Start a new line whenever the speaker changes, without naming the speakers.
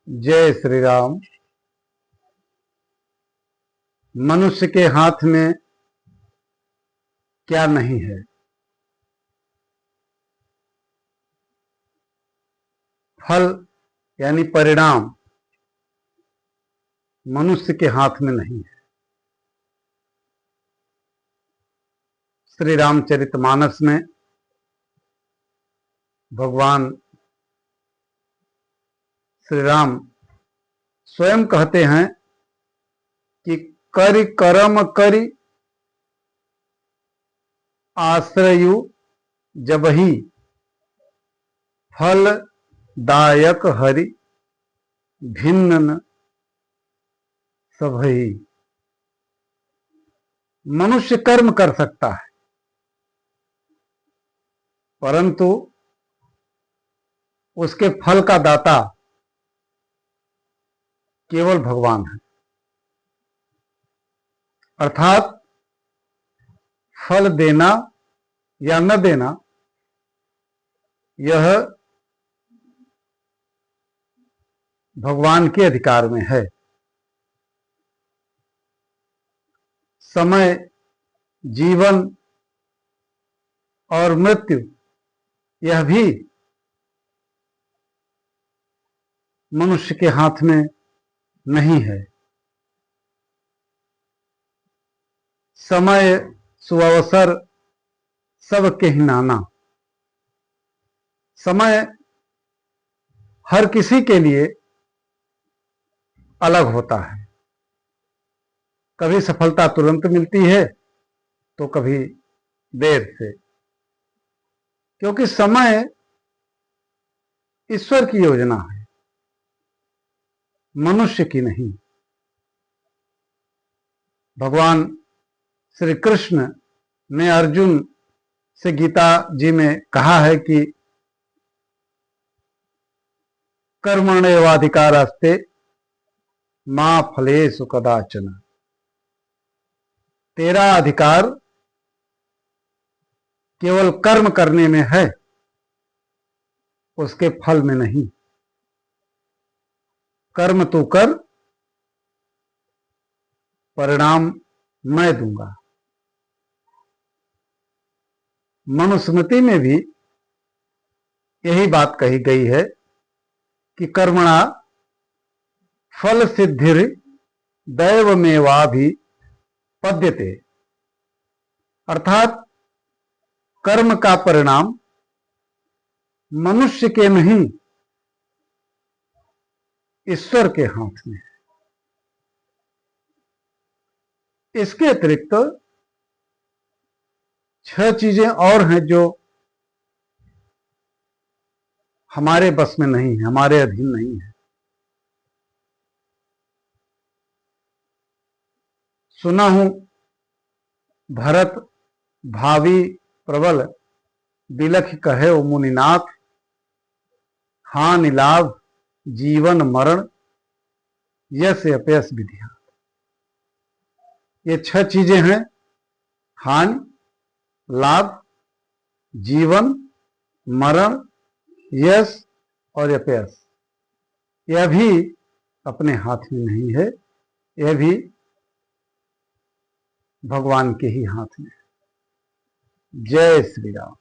जय श्री राम। मनुष्य के हाथ में क्या नहीं है। फल यानी परिणाम मनुष्य के हाथ में नहीं है। श्री रामचरितमानस में भगवान श्री राम स्वयं कहते हैं कि करि करम करि आश्रयु जबहि फल दायक हरि भिन्न न सबहि। मनुष्य कर्म कर सकता है परंतु उसके फल का दाता केवल भगवान है। अर्थात फल देना या न देना यह भगवान के अधिकार में है। समय, जीवन और मृत्यु यह भी मनुष्य के हाथ में नहीं है। समय सुअवसर सबके ही नाना। समय हर किसी के लिए अलग होता है। कभी सफलता तुरंत मिलती है तो कभी देर से, क्योंकि समय ईश्वर की योजना है, मनुष्य की नहीं। भगवान श्री कृष्ण ने अर्जुन से गीता जी में कहा है कि कर्मण्येवाधिकारस्ते मा फलेषु कदाचन। तेरा अधिकार केवल कर्म करने में है, उसके फल में नहीं। कर्म तू कर, परिणाम मैं दूंगा। मनुस्मृति में भी यही बात कही गई है कि कर्मणा फल सिद्धिर दैवमेवाभि पद्यते। अर्थात कर्म का परिणाम मनुष्य के नहीं, ईश्वर के हाथ में है। इसके अतिरिक्त 6 चीजें और हैं जो हमारे बस में नहीं है, हमारे अधीन नहीं है। सुना हूं भरत भावी प्रबल बिलख कहे ओ मुनिनाथ, हानि लाभ जीवन मरण यश अपयश विधिया। ये 6 चीजें हैं, हानि, लाभ, जीवन, मरण, यश और अपयश। यह भी अपने हाथ में नहीं है, यह भी भगवान के ही हाथ में है। जय श्री राम।